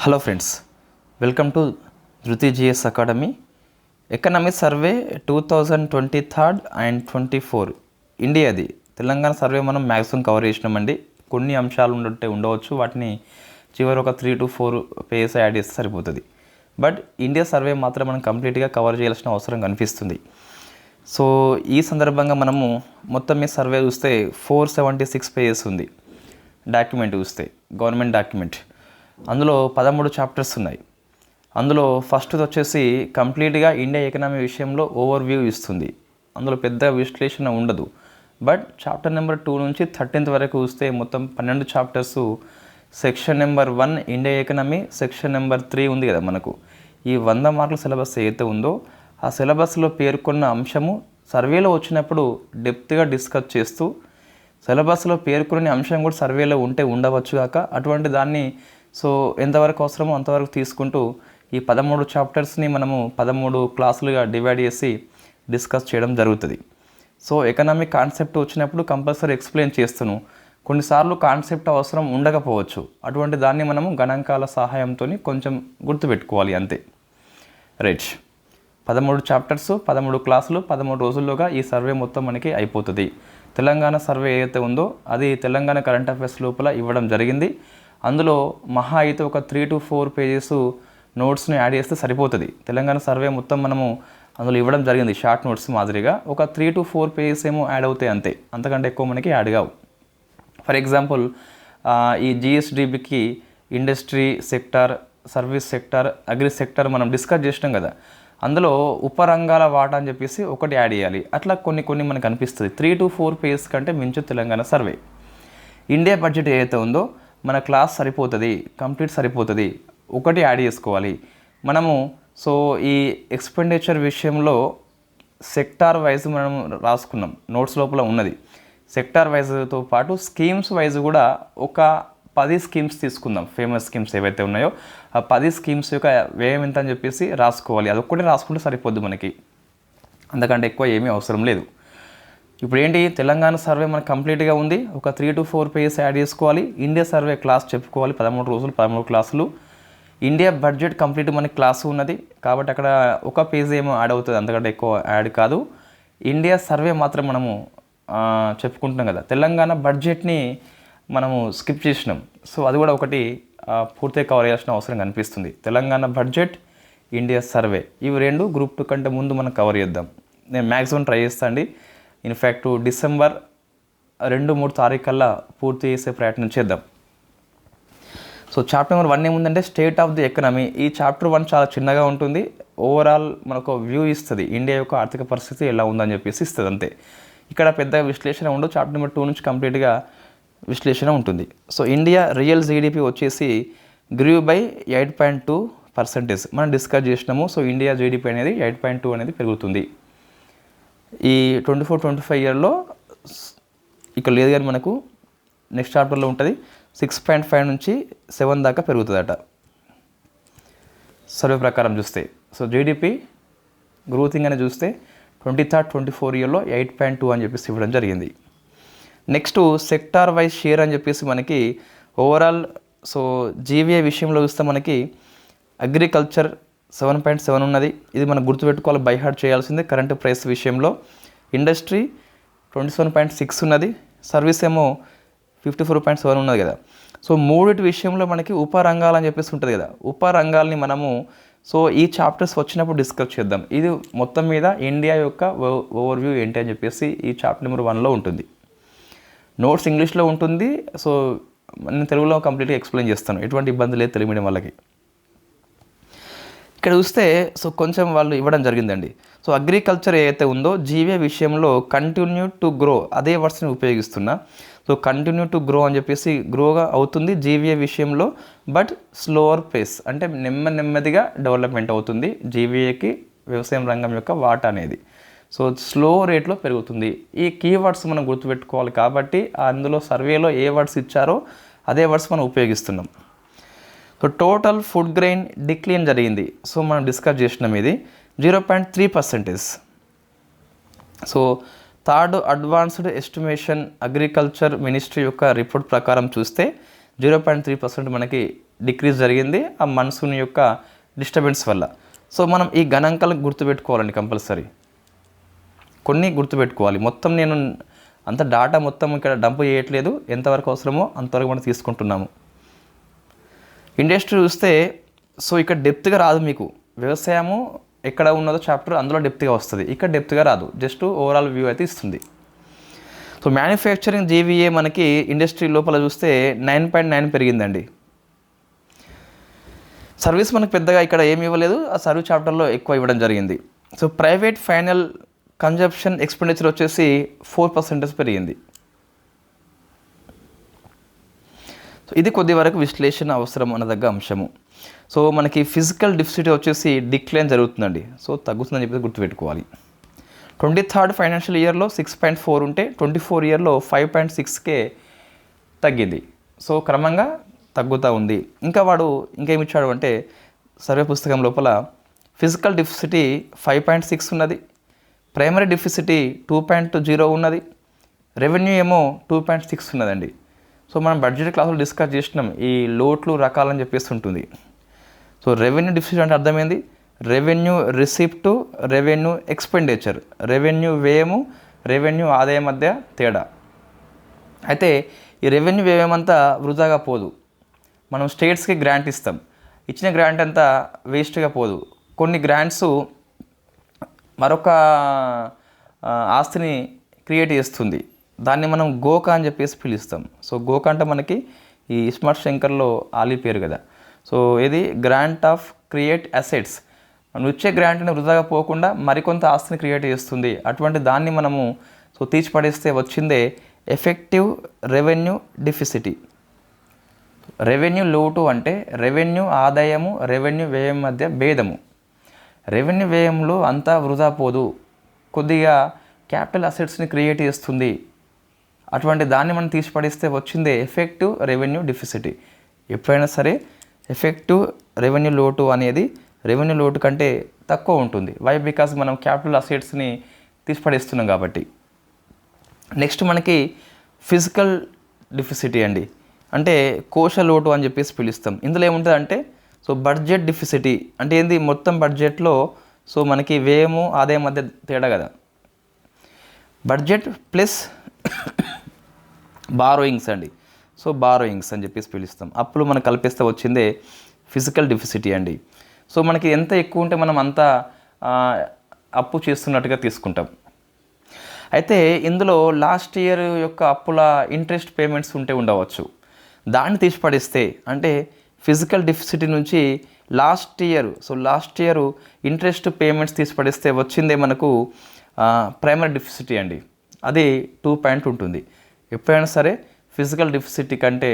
Hello friends, welcome to Dhruti GS academy. Economic survey 2023 and 24 ఇండియాది Telangana survey మనం maximum cover చేసినామండి. కొన్ని అంశాలు ఉండవచ్చు, వాటిని చివరి ఒక 3 to 4 పేజెస్ యాడ్ చేస్తే సరిపోతుంది. బట్ ఇండియా సర్వే మాత్రం మనం కంప్లీట్గా కవర్ చేయాల్సిన అవసరం కనిపిస్తుంది. సో ఈ సందర్భంగా మనము మొత్తం మీ సర్వే చూస్తే 476 పేజెస్ ఉంది. డాక్యుమెంట్ చూస్తే గవర్నమెంట్ డాక్యుమెంట్, అందులో 13 చాప్టర్స్ ఉన్నాయి. అందులో ఫస్ట్ వచ్చేసి కంప్లీట్గా ఇండియా ఎకనామీ విషయంలో ఓవర్ వ్యూ ఇస్తుంది. అందులో పెద్ద విశ్లేషణ ఉండదు. బట్ చాప్టర్ నెంబర్ 2 నుంచి 13th వరకు చూస్తే మొత్తం 12 chapters. Section number 1 India economy, section number 3 ఉంది కదా మనకు. ఈ 100 మార్కుల సిలబస్ ఏదైతే ఉందో ఆ సిలబస్లో పేర్కొన్న అంశము సర్వేలో వచ్చినప్పుడు డెప్త్గా డిస్కస్ చేస్తూ, సిలబస్లో పేర్కొనే అంశం కూడా సర్వేలో ఉంటే ఉండవచ్చు కాక అటువంటి దాన్ని సో ఎంతవరకు అవసరమో అంతవరకు తీసుకుంటూ ఈ 13 చాప్టర్స్ని మనము 13 క్లాసులుగా డివైడ్ చేసి డిస్కస్ చేయడం జరుగుతుంది. సో ఎకనామిక్ కాన్సెప్ట్ వచ్చినప్పుడు కంపల్సరీ ఎక్స్ప్లెయిన్ చేస్తాను. కొన్నిసార్లు కాన్సెప్ట్ అవసరం ఉండకపోవచ్చు. అటువంటి దాన్ని మనము గణాంకాల సహాయంతో కొంచెం గుర్తుపెట్టుకోవాలి అంతే. రైట్, 13 చాప్టర్స్, 13 క్లాసులు, 13 రోజుల్లోగా ఈ సర్వే మొత్తం మనకి అయిపోతుంది. తెలంగాణ సర్వే ఏదైతే ఉందో అది తెలంగాణ కరెంట్ అఫైర్స్ లోపల ఇవ్వడం జరిగింది. అందులో మహా అయితే ఒక 3 to 4 పేజెస్ నోట్స్ని యాడ్ చేస్తే సరిపోతుంది. తెలంగాణ సర్వే మొత్తం మనము అందులో ఇవ్వడం జరిగింది షార్ట్ నోట్స్ మాదిరిగా. ఒక 3 to 4 పేజెస్ ఏమో యాడ్ అవుతాయి అంతే, అంతకంటే ఎక్కువ మనకి యాడ్ కావు. ఫర్ ఎగ్జాంపుల్ ఈ జిఎస్డిబికి industry sector, service sector, agri sector మనం డిస్కస్ చేసినాం కదా. అందులో ఉపరంగాల వాటా అని చెప్పేసి ఒకటి యాడ్ చేయాలి. అట్లా కొన్ని మనకు అనిపిస్తుంది. 3 to 4 పేజెస్ కంటే మించు తెలంగాణ సర్వే. ఇండియా బడ్జెట్ ఏదైతే ఉందో మన క్లాస్ సరిపోతుంది, కంప్లీట్ సరిపోతుంది, ఒకటి యాడ్ చేసుకోవాలి మనము. సో ఈ ఎక్స్పెండిచర్ విషయంలో సెక్టార్ వైజ్ మనం రాసుకున్నాం, నోట్స్ లోపల ఉన్నది. సెక్టార్ వైజ్తో పాటు స్కీమ్స్ వైజ్ కూడా ఒక 10 స్కీమ్స్ తీసుకుందాం. ఫేమస్ స్కీమ్స్ ఏవైతే ఉన్నాయో ఆ 10 స్కీమ్స్ యొక్క వ్యయం ఎంత అని చెప్పేసి రాసుకోవాలి. అదొక్కటే రాసుకుంటే సరిపోద్ది మనకి, అంతకంటే ఎక్కువ ఏమీ అవసరం లేదు. ఇప్పుడు ఏంటి, తెలంగాణ సర్వే మనకు కంప్లీట్గా ఉంది. ఒక 3 to 4 పేజెస్ యాడ్ చేసుకోవాలి. ఇండియా సర్వే క్లాస్ చెప్పుకోవాలి, 13 రోజులు 13 క్లాసులు. ఇండియా బడ్జెట్ కంప్లీట్ మనకి క్లాసు ఉన్నది కాబట్టి అక్కడ ఒక పేజ్ ఏమో యాడ్ అవుతుంది, అంతకంటే ఎక్కువ యాడ్ కాదు. ఇండియా సర్వే మాత్రం మనము చెప్పుకుంటున్నాం కదా. తెలంగాణ బడ్జెట్ని మనము స్కిప్ చేసినాం. సో అది కూడా ఒకటి పూర్తిగా కవర్ చేయాల్సిన అవసరం కనిపిస్తుంది. తెలంగాణ బడ్జెట్, ఇండియా సర్వే, ఇవి రెండు గ్రూప్ 2 కంటే ముందు మనం కవర్ చేద్దాం. నేను మ్యాక్సిమం ట్రై చేస్తాను అండి. ఇన్ఫ్యాక్ట్ డిసెంబర్ 2-3 తారీఖు కల్లా పూర్తి చేసే ప్రయత్నం చేద్దాం. సో చాప్టర్ నెంబర్ 1 ఏముందంటే స్టేట్ ఆఫ్ ది ఎకనామీ. ఈ చాప్టర్ 1 చాలా చిన్నగా ఉంటుంది. ఓవరాల్ మనకు వ్యూ ఇస్తుంది, ఇండియా యొక్క ఆర్థిక పరిస్థితి ఎలా ఉందని చెప్పేసి ఇస్తుంది అంతే. ఇక్కడ పెద్ద విశ్లేషణ ఉండదు. చాప్టర్ నెంబర్ 2 నుంచి కంప్లీట్గా విశ్లేషణ ఉంటుంది. సో ఇండియా రియల్ జీడిపి వచ్చేసి గ్రూ బై 8.2% మనం డిస్కస్ చేసినాము. సో ఇండియా జీడిపి అనేది 8.2 అనేది పెరుగుతుంది. ఈ 24-25 ఇయర్లో ఇక్కడ లేదు కానీ మనకు నెక్స్ట్ చాప్టర్లో ఉంటుంది. 6.5 నుంచి 7 దాకా పెరుగుతుందట సర్వే ప్రకారం చూస్తే. సో జీడిపి గ్రోతింగ్ అని చూస్తే 23-24 ఇయర్లో 8.2 అని చెప్పేసి ఇవ్వడం జరిగింది. నెక్స్ట్ సెక్టార్ వైజ్ షేర్ అని చెప్పేసి మనకి ఓవరాల్ సో జీవీఏ విషయంలో చూస్తే మనకి అగ్రికల్చర్ 7.7 ఉన్నది. ఇది మనం గుర్తుపెట్టుకోవాలి, బై హార్ట్ చేయాల్సిందే కరెంట్ ప్రైస్ విషయంలో. ఇండస్ట్రీ 27.6 ఉన్నది. సర్వీస్ ఏమో 54.7 ఉన్నది కదా. సో మూడిటి విషయంలో మనకి ఉపరంగాలు అని చెప్పేసి ఉంటుంది కదా. ఉపరంగాల్ని మనము సో ఈ చాప్టర్స్ వచ్చినప్పుడు డిస్కస్ చేద్దాం. ఇది మొత్తం మీద ఇండియా యొక్క ఓవర్వ్యూ ఏంటి అని చెప్పేసి ఈ చాప్టర్ నెంబర్ 1లో ఉంటుంది. నోట్స్ ఇంగ్లీష్లో ఉంటుంది. సో నేను తెలుగులో కంప్లీట్గా ఎక్స్ప్లెయిన్ చేస్తాను, ఎటువంటి ఇబ్బంది లేదు తెలుగు మీడియం వాళ్ళకి. ఇక్కడ చూస్తే సో కొంచెం వాళ్ళు ఇవ్వడం జరిగిందండి. సో అగ్రికల్చర్ ఏదైతే ఉందో జీవే విషయంలో కంటిన్యూ టు గ్రో, అదే వర్డ్స్ని ఉపయోగిస్తున్నా. సో కంటిన్యూ టు గ్రో అని చెప్పేసి గ్రోగా అవుతుంది జీవీఏ విషయంలో, బట్ స్లోవర్ పేస్, అంటే నెమ్మదిగా డెవలప్మెంట్ అవుతుంది జీవీఏకి వ్యవసాయం రంగం యొక్క వాటా అనేది. సో స్లో రేట్లో పెరుగుతుంది. ఈ కీవర్డ్స్ మనం గుర్తుపెట్టుకోవాలి కాబట్టి అందులో సర్వేలో ఏ వర్డ్స్ ఇచ్చారో అదే వర్డ్స్ మనం ఉపయోగిస్తున్నాం. So total food grain decline జరిగింది. సో మనం డిస్కస్ చేసినాం ఇది 0.3%. So third advanced estimation agriculture ministry యొక్క రిపోర్ట్ ప్రకారం చూస్తే 0.3% మనకి డిక్రీజ్ జరిగింది ఆ మన్సూన్ యొక్క డిస్టర్బెన్స్ వల్ల. సో మనం ఈ గణాంకాలకు గుర్తుపెట్టుకోవాలండి కంపల్సరీ, కొన్ని గుర్తుపెట్టుకోవాలి. మొత్తం నేను అంత డాటా మొత్తం ఇక్కడ డంప్ చేయట్లేదు, ఎంతవరకు అవసరమో అంతవరకు మనం తీసుకుంటున్నాము. ఇండస్ట్రీ చూస్తే సో ఇక్కడ డెప్త్గా రాదు మీకు, వ్యవసాయము ఎక్కడ ఉన్నదో చాప్టర్ అందులో డెప్త్గా వస్తుంది, ఇక్కడ డెప్త్గా రాదు, జస్ట్ ఓవరాల్ వ్యూ అయితే ఇస్తుంది. సో మ్యానుఫ్యాక్చరింగ్ జీవీఏ మనకి ఇండస్ట్రీ లోపల చూస్తే 9.9 పెరిగిందండి. సర్వీస్ మనకు పెద్దగా ఇక్కడ ఏమి ఇవ్వలేదు, ఆ సర్వీస్ చాప్టర్లో ఎక్కువ ఇవ్వడం జరిగింది. So private final consumption expenditure వచ్చేసి 4% పెరిగింది. సో ఇది కొద్ది వరకు విశ్లేషణ అవసరం అన్నదగ్గ అంశము. సో మనకి ఫిజికల్ డెఫిసిట్ వచ్చేసి డిక్లైన్ జరుగుతుందండి, సో తగ్గుతుందని చెప్పేసి గుర్తుపెట్టుకోవాలి. 23rd ఫైనాన్షియల్ ఇయర్లో 6.4 ఉంటే 24 ఇయర్లో 5.6కే తగ్గింది. సో క్రమంగా తగ్గుతూ ఉంది. ఇంకా వాడు ఇంకేమి ఇచ్చాడు అంటే సర్వే పుస్తకం లోపల ఫిజికల్ డెఫిసిటీ 5.6 ఉన్నది, ప్రైమరీ డెఫిసిటీ 2.0 ఉన్నది, రెవెన్యూ ఏమో 2.6 ఉన్నదండి. సో మనం బడ్జెట్ క్లాసులో డిస్కస్ చేసినాం ఈ లోట్లు రకాలని చెప్పేసి ఉంటుంది. సో రెవెన్యూ డెఫిసిట్ అంటే అర్థమైంది, revenue receipt, revenue expenditure, revenue వ్యయము, రెవెన్యూ ఆదాయం మధ్య తేడా. అయితే ఈ రెవెన్యూ వ్యయం అంతా వృధాగా పోదు, మనం స్టేట్స్కి గ్రాంట్ ఇస్తాం, ఇచ్చిన గ్రాంట్ అంతా వేస్ట్గా పోదు. కొన్ని గ్రాంట్స్ మరొక ఆస్తిని క్రియేట్ చేస్తుంది, దాన్ని మనం గోకా అని చెప్పేసి పిలుస్తాం. సో గోకా అంటే మనకి ఈ ఇస్మార్ట్ శంకర్లో ఆలి పేరు కదా. సో ఇది గ్రాంట్ ఆఫ్ క్రియేట్ అసెట్స్, మనం ఇచ్చే గ్రాంట్ని వృధాగా పోకుండా మరికొంత ఆస్తిని క్రియేట్ చేస్తుంది. అటువంటి దాన్ని మనము సో తీసిపడేస్తే వచ్చిందే ఎఫెక్టివ్ రెవెన్యూ డెఫిసిటీ. రెవెన్యూ లోటు అంటే రెవెన్యూ ఆదాయము, రెవెన్యూ వ్యయం మధ్య భేదము. రెవెన్యూ వ్యయంలో అంతా వృధా పోదు, కొద్దిగా క్యాపిటల్ అసెట్స్ని క్రియేట్ చేస్తుంది. అటువంటి దాన్ని మనం తీసిపడిస్తే వచ్చిందే ఎఫెక్టివ్ రెవెన్యూ డెఫిసిటీ. ఎప్పుడైనా సరే ఎఫెక్టివ్ రెవెన్యూ లోటు అనేది రెవెన్యూ లోటు కంటే తక్కువ ఉంటుంది. వై? బికాజ్ మనం క్యాపిటల్ అసెట్స్ని తీసిపడేస్తున్నాం కాబట్టి. నెక్స్ట్ మనకి ఫిజికల్ డెఫిసిటీ అండి, అంటే కోశ లోటు అని చెప్పేసి పిలుస్తాం. ఇందులో ఏముంటుంది అంటే సో బడ్జెట్ డెఫిసిటీ అంటే ఏంది, మొత్తం బడ్జెట్లో సో మనకి వ్యయము ఆదాయం మధ్య తేడా కదా. బడ్జెట్ ప్లస్ బారోయింగ్స్ అండి, సో బారోయింగ్స్ అని చెప్పేసి పిలుస్తాం. అప్పులు మనం కల్పిస్తే వచ్చిందే ఫిజికల్ డెఫిసిటీ అండి. సో మనకి ఎంత ఎక్కువ ఉంటే మనం అంత అప్పు చేస్తున్నట్టుగా తీసుకుంటాం. అయితే ఇందులో లాస్ట్ ఇయర్ యొక్క అప్పుల ఇంట్రెస్ట్ పేమెంట్స్ ఉంటే ఉండవచ్చు, దాన్ని తీసిపడిస్తే అంటే ఫిజికల్ డెఫిసిటీ నుంచి లాస్ట్ ఇయర్ ఇంట్రెస్ట్ పేమెంట్స్ తీసిపడిస్తే వచ్చిందే మనకు ప్రైమరీ డెఫిసిటీ అండి, అది 2 ఉంటుంది. ఎప్పుడైనా సరే ఫిజికల్ డెఫిసిటీ కంటే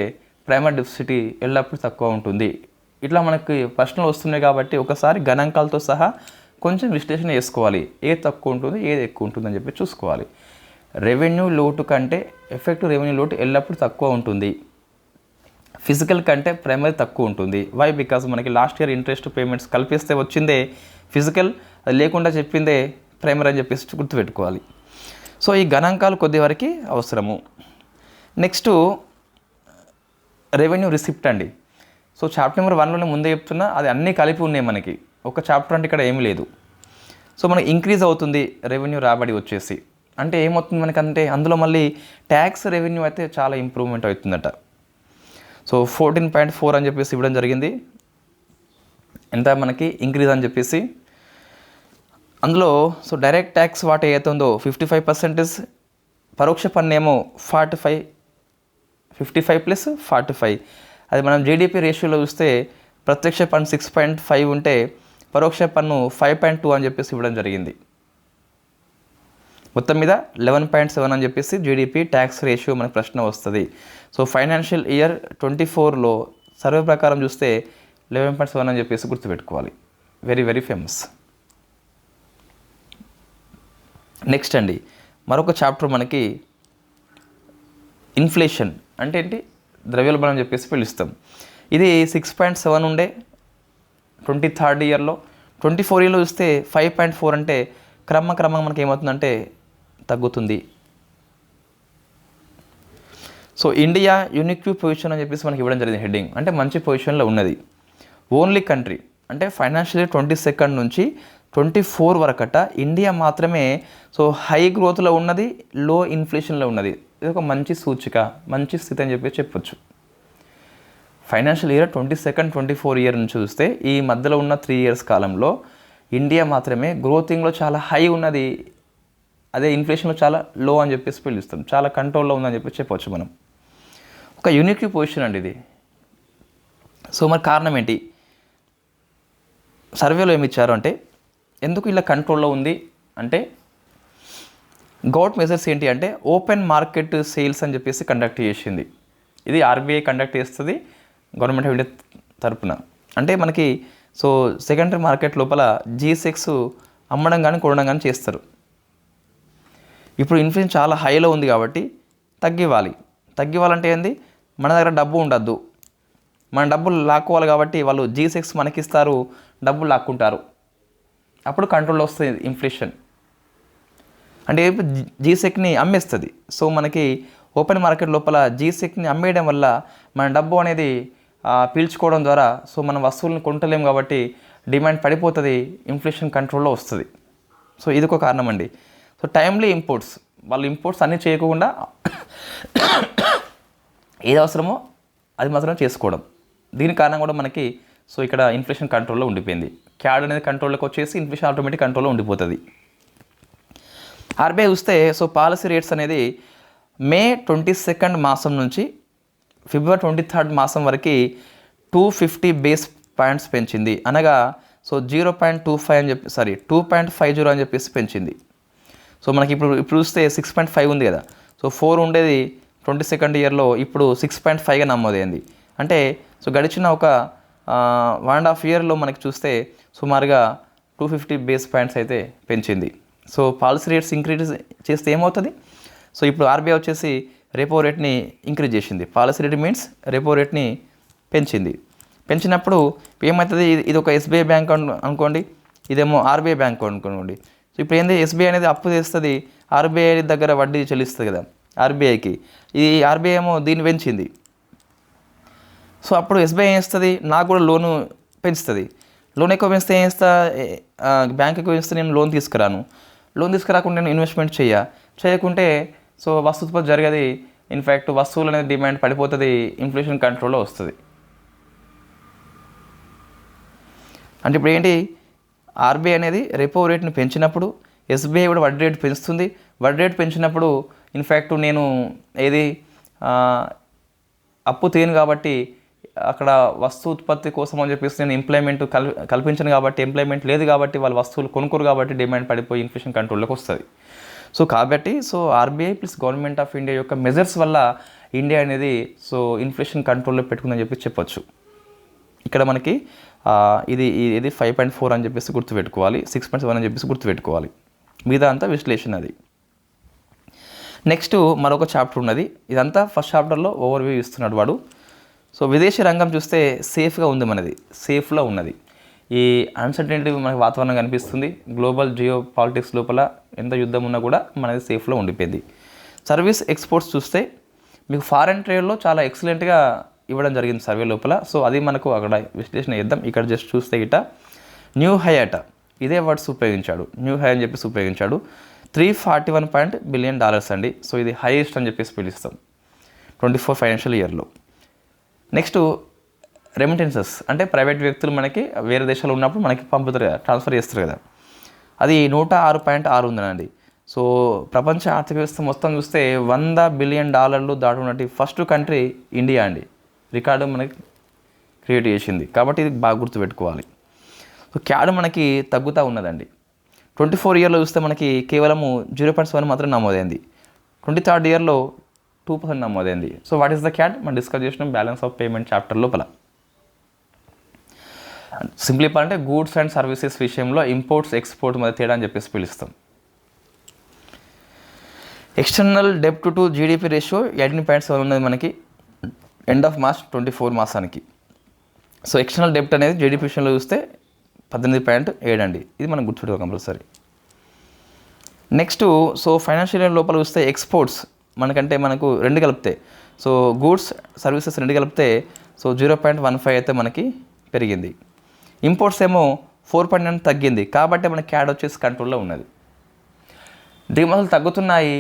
ప్రైమరీ డెఫిసిటీ ఎల్లప్పుడూ తక్కువ ఉంటుంది. ఇట్లా మనకి ప్రశ్నలు వస్తున్నాయి కాబట్టి ఒకసారి గణాంకాలతో సహా కొంచెం విశ్లేషణ చేసుకోవాలి, ఏది తక్కువ ఉంటుంది ఏది ఎక్కువ ఉంటుంది అని చెప్పి చూసుకోవాలి. రెవెన్యూ లోటు కంటే ఎఫెక్టివ్ రెవెన్యూ లోటు ఎల్లప్పుడూ తక్కువ ఉంటుంది, ఫిజికల్ కంటే ప్రైమరీ తక్కువ ఉంటుంది. వై? బికాజ్ మనకి లాస్ట్ ఇయర్ ఇంట్రెస్ట్ పేమెంట్స్ కల్పిస్తే వచ్చిందే ఫిజికల్, అది లేకుండా చెప్పిందే ప్రైమరీ అని చెప్పేసి గుర్తుపెట్టుకోవాలి. సో ఈ గణాంకాలు కొద్ది వరకు అవసరము. నెక్స్ట్ రెవెన్యూ రిసిప్ట్ అండి. సో చాప్టర్ నెంబర్ 1లోనే ముందే చెప్తున్నా, అది అన్నీ కలిపి ఉన్నాయి మనకి, ఒక చాప్టర్ అంటే ఇక్కడ ఏమీ లేదు. సో మనకి ఇంక్రీజ్ అవుతుంది రెవెన్యూ రాబడి వచ్చేసి, అంటే ఏమవుతుంది మనకంటే అందులో మళ్ళీ ట్యాక్స్ రెవెన్యూ అయితే చాలా ఇంప్రూవ్మెంట్ అవుతుందట. సో 14.4 అని చెప్పేసి ఇవ్వడం జరిగింది, ఎంత మనకి ఇంక్రీజ్ అని చెప్పేసి. అందులో సో డైరెక్ట్ ట్యాక్స్ వాటి ఏదైతే ఉందో 55%, పరోక్ష పన్ను ఏమో 45, 55 + 45. అది మనం జీడిపి రేషియోలో చూస్తే ప్రత్యక్ష పన్ను 6.5 ఉంటే పరోక్ష పన్ను 5.2 అని చెప్పేసి ఇవ్వడం జరిగింది. మొత్తం మీద 11.7 అని చెప్పేసి జీడిపి ట్యాక్స్ రేషియో మనకు ప్రశ్న వస్తుంది. సో ఫైనాన్షియల్ ఇయర్ 24లో సర్వే ప్రకారం చూస్తే 11.7 అని చెప్పేసి గుర్తుపెట్టుకోవాలి. Very very famous. నెక్స్ట్ అండి మరొక చాప్టర్ మనకి ఇన్ఫ్లేషన్ అంటే ఏంటి, ద్రవ్యోల్బణం అని చెప్పేసి పిలుస్తాం. ఇది 6.7 ఉండే 23rd ఇయర్లో, 24 ఇయర్లో చూస్తే 5.4 అంటే క్రమంగా మనకి ఏమవుతుందంటే తగ్గుతుంది. సో ఇండియా యూనిక్ పొజిషన్ అని చెప్పేసి మనకి ఇవ్వడం జరిగింది హెడ్డింగ్, అంటే మంచి పొజిషన్లో ఉన్నది. ఓన్లీ కంట్రీ అంటే ఫైనాన్షియల్ ఇయర్ 22 నుంచి 24 వరకట ఇండియా మాత్రమే సో హై గ్రోత్లో ఉన్నది, లో ఇన్ఫ్లేషన్లో ఉన్నది. ఇది ఒక మంచి సూచిక, మంచి స్థితి అని చెప్పి చెప్పొచ్చు. ఫైనాన్షియల్ ఇయర్ 22-24 ఇయర్ నుంచి చూస్తే ఈ మధ్యలో ఉన్న 3 ఇయర్స్ కాలంలో ఇండియా మాత్రమే గ్రోతింగ్లో చాలా హై ఉన్నది, అదే ఇన్ఫ్లేషన్లో చాలా లో అని చెప్పేసి పిలుస్తాం, చాలా కంట్రోల్లో ఉందని చెప్పి చెప్పవచ్చు మనం. ఒక యూనిక్ పొజిషన్ అండి ఇది. సో మరి కారణం ఏంటి? సర్వేలో ఏమి ఇచ్చారు అంటే ఎందుకు ఇలా కంట్రోల్లో ఉంది అంటే గవర్నమెంట్ మెజర్స్ ఏంటి అంటే ఓపెన్ మార్కెట్ సేల్స్ అని చెప్పేసి కండక్ట్ చేసింది. ఇది ఆర్బీఐ కండక్ట్ చేస్తుంది గవర్నమెంట్ ఆఫ్ ఇండియా తరపున. అంటే మనకి సో సెకండరీ మార్కెట్ లోపల G-Secs అమ్మడం కానీ కొనడం కానీ చేస్తారు. ఇప్పుడు ఇన్ఫ్లేషన్ చాలా హైలో ఉంది కాబట్టి తగ్గివ్వాలంటే ఏంది, మన దగ్గర డబ్బు ఉండద్దు, మన డబ్బులు లాక్కోవాలి కాబట్టి వాళ్ళు G-Secs మనకిస్తారు, డబ్బులు లాక్కుంటారు, అప్పుడు కంట్రోల్లో వస్తుంది ఇన్ఫ్లేషన్. అంటే G-Secని అమ్మేస్తుంది. సో మనకి ఓపెన్ మార్కెట్ లోపల G-Secని అమ్మేయడం వల్ల మన డబ్బు అనేది పీల్చుకోవడం ద్వారా సో మన వస్తువులను కొంటలేము కాబట్టి డిమాండ్ పడిపోతుంది, ఇన్ఫ్లేషన్ కంట్రోల్లో వస్తుంది. సో ఇది ఒక కారణం అండి. సో టైమ్లీ ఇంపోర్ట్స్, వాళ్ళు ఇంపోర్ట్స్ అన్నీ చేయకుండా ఏది అవసరమో అది మాత్రం చేసుకోవడం, దీని కారణం కూడా మనకి సో ఇక్కడ ఇన్ఫ్లేషన్ కంట్రోల్లో ఉండిపోయింది. క్యాడ్ అనేది కంట్రోల్లోకి వచ్చేసి ఇన్ఫ్లేషన్ ఆటోమేటిక్ కంట్రోల్లో ఉండిపోతుంది. ఆర్బీఐ చూస్తే సో పాలసీ రేట్స్ అనేది మే 22 మాసం నుంచి ఫిబ్రవరి 23 మాసం వరకు 250 బేస్ పాయింట్స్ పెంచింది. అనగా సో 0.25 అని చెప్పి 2.50 అని చెప్పేసి పెంచింది. సో మనకి ఇప్పుడు చూస్తే 6.5 ఉంది కదా, సో 4 ఉండేది 22 ఇయర్లో ఇప్పుడు 6.5గా నమోదైంది. అంటే సో గడిచిన ఒక 1.5 ఇయర్లో మనకి చూస్తే సుమారుగా 250 బేస్ పాయింట్స్ అయితే పెంచింది. సో పాలసీ రేట్స్ ఇంక్రీజ్ చేస్తే ఏమవుతుంది, సో ఇప్పుడు ఆర్బీఐ వచ్చేసి రెపో రేట్ని ఇంక్రీజ్ చేసింది. పాలసీ రేట్ మీన్స్ రెపో రేట్ని పెంచినప్పుడు ఏమవుతుంది, ఇది ఒక ఎస్బీఐ బ్యాంక్ అనుకోండి, ఇదేమో ఆర్బీఐ బ్యాంక్ అనుకోండి. సో ఇప్పుడు ఏంది, ఎస్బీఐ అనేది అప్పు చేస్తుంది, ఆర్బీఐ దగ్గర వడ్డీ చెల్లిస్తుంది కదా ఆర్బీఐకి, ఈ ఆర్బీఐ ఏమో దీన్ని పెంచింది. సో అప్పుడు ఎస్బీఐ ఏం చేస్తుంది, నాకు కూడా లోను పెంచుతుంది. లోన్ ఎక్కువ పెంచితే ఏం చేస్తా, బ్యాంక్ ఎక్కువ పెంచితే నేను లోన్ తీసుకురాకుండా నేను ఇన్వెస్ట్మెంట్ చేయకుంటే సో వస్తుత్పత్తి జరిగేది, ఇన్ఫ్యాక్ట్ వస్తువులు అనేది డిమాండ్ పడిపోతుంది, ఇన్ఫ్లేషన్ కంట్రోల్లో వస్తుంది. అంటే ఇప్పుడు ఏంటి, ఆర్బీఐ అనేది రెపో రేట్ని పెంచినప్పుడు ఎస్బీఐ కూడా వడ్డీ రేటు పెంచుతుంది. వడ్డీ రేటు పెంచినప్పుడు ఇన్ఫ్యాక్ట్ నేను అప్పు తీయను కాబట్టి అక్కడ వస్తు ఉత్పత్తి కోసం అని చెప్పేసి నేను ఎంప్లాయ్మెంట్ కల్పించను కాబట్టి, ఎంప్లాయ్మెంట్ లేదు కాబట్టి వాళ్ళు వస్తువులు కొనుక్కోరు కాబట్టి డిమాండ్ పడిపోయి ఇన్ఫ్లేషన్ కంట్రోల్లోకి వస్తుంది. సో కాబట్టి so RBI plus government of India యొక్క మెజర్స్ వల్ల ఇండియా అనేది సో ఇన్ఫ్లేషన్ కంట్రోల్లో పెట్టుకుందని చెప్పి చెప్పొచ్చు. ఇక్కడ మనకి ఇది 5.4 అని చెప్పేసి గుర్తుపెట్టుకోవాలి, 6.7 అని చెప్పేసి గుర్తుపెట్టుకోవాలి, మిగతా అంతా విశ్లేషణ అది. నెక్స్ట్ మరొక చాప్టర్ ఉన్నది, ఇదంతా ఫస్ట్ చాప్టర్లో ఓవర్వ్యూ ఇస్తున్నాడు వాడు. సో విదేశీ రంగం చూస్తే సేఫ్గా ఉంది, మనది సేఫ్లో ఉన్నది. ఈ అన్సర్టెనిటీ మనకి వాతావరణం కనిపిస్తుంది, గ్లోబల్ జియో పాలిటిక్స్ లోపల ఎంత యుద్ధం ఉన్నా కూడా మనది సేఫ్లో ఉండిపోయింది. సర్వీస్ ఎక్స్పోర్ట్స్ చూస్తే మీకు ఫారెన్ ట్రేడ్లో చాలా ఎక్సలెంట్గా ఇవ్వడం జరిగింది సర్వే లోపల. సో అది మనకు అక్కడ విశ్లేషణ చేద్దాం. ఇక్కడ జస్ట్ చూస్తే గిట్ట న్యూ హై అట, ఇదే వర్డ్స్ ఉపయోగించాడు, న్యూ హై అని చెప్పేసి ఉపయోగించాడు. $341 బిలియన్ అండి. సో ఇది హైయెస్ట్ అని చెప్పేసి పిలుస్తాం 24 ఫైనాన్షియల్ ఇయర్లో. నెక్స్ట్ రెమిటెన్సెస్ అంటే ప్రైవేట్ వ్యక్తులు మనకి వేరే దేశాలు ఉన్నప్పుడు మనకి పంపుతారు కదా, ట్రాన్స్ఫర్ చేస్తారు కదా, అది $106.6 ఉందండి. సో ప్రపంచ ఆర్థిక వ్యవస్థ మొత్తం చూస్తే $100 బిలియన్ దాటున్నట్టు ఫస్ట్ కంట్రీ ఇండియా అండి, రికార్డు మనకి క్రియేట్ చేసింది. కాబట్టి ఇది బాగా గుర్తుపెట్టుకోవాలి. సో క్యాడ్ మనకి తగ్గుతూ ఉన్నదండి. 24 ఇయర్లో చూస్తే మనకి కేవలము 0.7 మాత్రం నమోదైంది. 23rd ఇయర్లో 2% నమోదైంది. So what is the CAD మనం డిస్కస్ చేసిన బ్యాలెన్స్ ఆఫ్ పేమెంట్ చాప్టర్ లోపల. సింప్లీ చెప్పాలంటే గూడ్స్ అండ్ సర్వీసెస్ విషయంలో ఇంపోర్ట్స్ ఎక్స్పోర్ట్ మధ్య తేడా అని చెప్పేసి పిలుస్తాం. ఎక్స్టర్నల్ డెబ్ట్ టు జీడిపి రేషియో 18.7 ఉన్నది మనకి ఎండ్ ఆఫ్ మార్చ్ 24 మాసానికి. సో ఎక్స్టర్నల్ డెబ్ట్ అనేది జీడిపి విషయంలో చూస్తే 18.7 అండి, ఇది మనం గుర్తుపెట్టుకో compulsory. Next so financial year లోపల చూస్తే ఎక్స్పోర్ట్స్ మనకంటే మనకు రెండు కలిపితే సో గూడ్స్ సర్వీసెస్ రెండు కలిపితే సో 0.15 అయితే మనకి పెరిగింది. ఇంపోర్ట్స్ ఏమో 4.9 తగ్గింది, కాబట్టి మన క్యాడ్ వచ్చేసి కంట్రోల్లో ఉన్నది. దిగుమతులు తగ్గుతున్నాయి,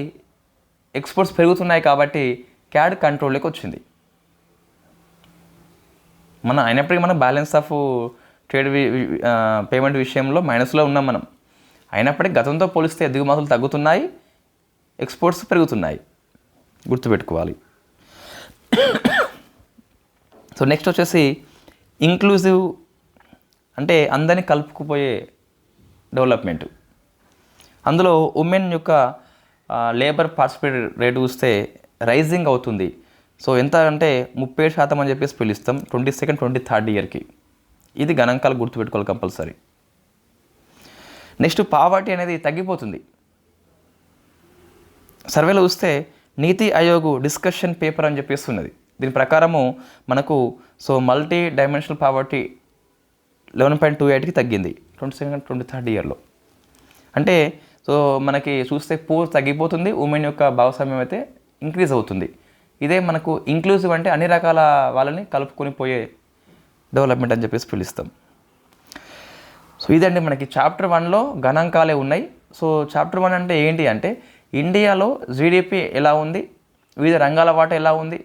ఎక్స్పోర్ట్స్ పెరుగుతున్నాయి, కాబట్టి క్యాడ్ కంట్రోల్లోకి వచ్చింది. అయినప్పటికీ మనం బ్యాలెన్స్ ఆఫ్ ట్రేడ్ పేమెంట్ విషయంలో మైనస్లో ఉన్నాం మనం. అయినప్పటికీ గతంతో పోలిస్తే దిగుమతులు తగ్గుతున్నాయి, ఎక్స్పోర్ట్స్ పెరుగుతున్నాయి, గుర్తుపెట్టుకోవాలి. సో నెక్స్ట్ వచ్చేసి ఇంక్లూజివ్, అంటే అందరినీ కలుపుకుపోయే డెవలప్మెంట్. అందులో ఉమెన్ యొక్క లేబర్ పార్టిసిపేట్ రేటు చూస్తే రైజింగ్ అవుతుంది. సో ఎంత అంటే 37% అని చెప్పేసి పిలుస్తాం 22nd, 23rd ఇయర్కి. ఇది గణాంకాలు గుర్తుపెట్టుకోవాలి కంపల్సరీ. నెక్స్ట్ పావర్టీ అనేది తగ్గిపోతుంది. సర్వేలో చూస్తే నీతి ఆయోగ్ డిస్కషన్ పేపర్ అని చెప్పేసి ఉన్నది. దీని ప్రకారము మనకు సో మల్టీ డైమెన్షనల్ పావర్టీ 11.28కి తగ్గింది 22nd, 23rd ఇయర్లో. అంటే సో మనకి చూస్తే పూర్ తగ్గిపోతుంది, ఉమెన్ యొక్క భాగస్వామ్యం అయితే ఇంక్రీజ్ అవుతుంది. ఇదే మనకు ఇంక్లూజివ్ అంటే అన్ని రకాల వాళ్ళని కలుపుకొని పోయే డెవలప్మెంట్ అని చెప్పేసి పిలుస్తాం. సో ఇదండి మనకి చాప్టర్ 1లో గణాంకాలే ఉన్నాయి. సో చాప్టర్ 1 అంటే ఏంటి అంటే ఇండియాలో జీడిపి ఎలా ఉంది, వివిధ రంగాల వాటా ఎలా ఉంది,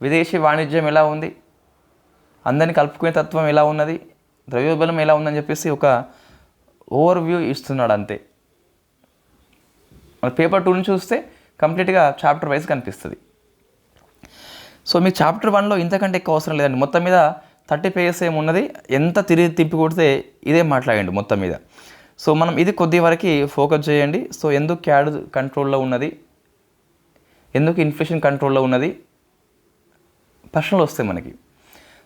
విదేశీ వాణిజ్యం ఎలా ఉంది, అందరినీ కలుపుకునే తత్వం ఎలా ఉన్నది, ద్రవ్యోల్బణం ఎలా ఉందని చెప్పేసి ఒక ఓవర్ వ్యూ ఇస్తున్నాడు అంతే. మన పేపర్ 2 నుంచి చూస్తే కంప్లీట్గా చాప్టర్ వైజ్ కనిపిస్తుంది. సో మీకు చాప్టర్ 1లో ఇంతకంటే ఎక్కువ అవసరం లేదండి. మొత్తం మీద 30 pages ఏమున్నది, ఎంత తిరిగి తిప్పి కొడితే ఇదే మాట్లాడండి మొత్తం మీద. సో మనం ఇది కొద్ది వరకు ఫోకస్ చేయండి. సో ఎందుకు క్యాడ్ కంట్రోల్లో ఉన్నది, ఎందుకు ఇన్ఫ్లేషన్ కంట్రోల్లో ఉన్నది, ప్రశ్నలు వస్తాయి మనకి.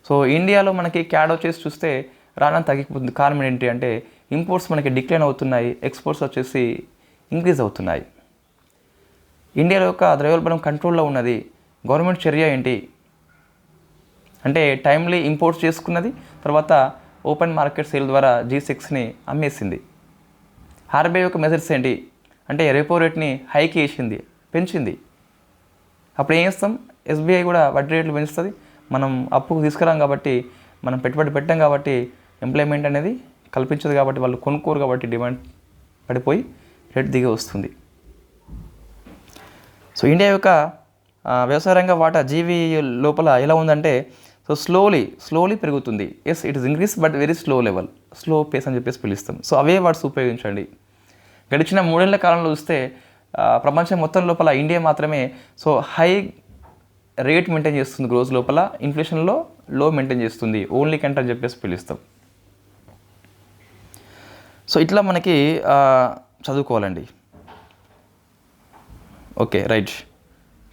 సో ఇండియాలో మనకి క్యాడ్ వచ్చేసి చూస్తే రానా తగ్గిపోతుంది. కారణం ఏంటి అంటే ఇంపోర్ట్స్ మనకి డిక్లైన్ అవుతున్నాయి, ఎక్స్పోర్ట్స్ వచ్చేసి ఇంక్రీజ్ అవుతున్నాయి. ఇండియాలో యొక్క ద్రవ్యోల్బణం కంట్రోల్లో ఉన్నది. గవర్నమెంట్ చర్య ఏంటి అంటే టైమ్లీ ఇంపోర్ట్స్ చేసుకున్నది, తర్వాత ఓపెన్ మార్కెట్ సేల్ ద్వారా G6ని అమ్మేసింది. ఆర్బీఐ యొక్క మెజర్స్ ఏంటి అంటే రెపో రేట్ని హైక్ చేసింది, పెంచింది. అప్పుడు ఏం చేస్తాం, SBI కూడా వడ్డీ రేట్లు పెంచుతుంది. మనం అప్పుకు తీసుకురాం కాబట్టి, మనం పెట్టుబడి పెట్టాం కాబట్టి ఎంప్లాయ్మెంట్ అనేది కల్పించదు, కాబట్టి వాళ్ళు కొనుక్కోరు, కాబట్టి డిమాండ్ పడిపోయి రేట్ దిగి వస్తుంది. సో ఇండియా యొక్క వ్యవసాయ రంగ వాటా జీవీ లోపల ఎలా ఉందంటే సో స్లోలీ పెరుగుతుంది. Yes it is increase but very slow level, slow pace అని చెప్పేసి పిలుస్తాం. సో అవే వర్డ్స్ ఉపయోగించండి. గడిచిన 3 ఏళ్ల కాలంలో చూస్తే ప్రపంచం మొత్తం లోపల ఇండియా మాత్రమే సో హై రేట్ మెయింటైన్ చేస్తుంది గ్రోత్ లోపల, ఇన్ఫ్లేషన్లో లో మెయింటైన్ చేస్తుంది, ఓన్లీ కంట్రీ అని చెప్పేసి పిలుస్తాం. సో ఇట్లా మనకి చదువుకోవాలండి. Okay right,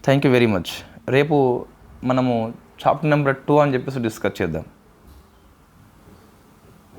thank you very much. రేపు మనము చాప్టర్ నెంబర్ 2 అని చెప్పేసి డిస్కస్ చేద్దాం.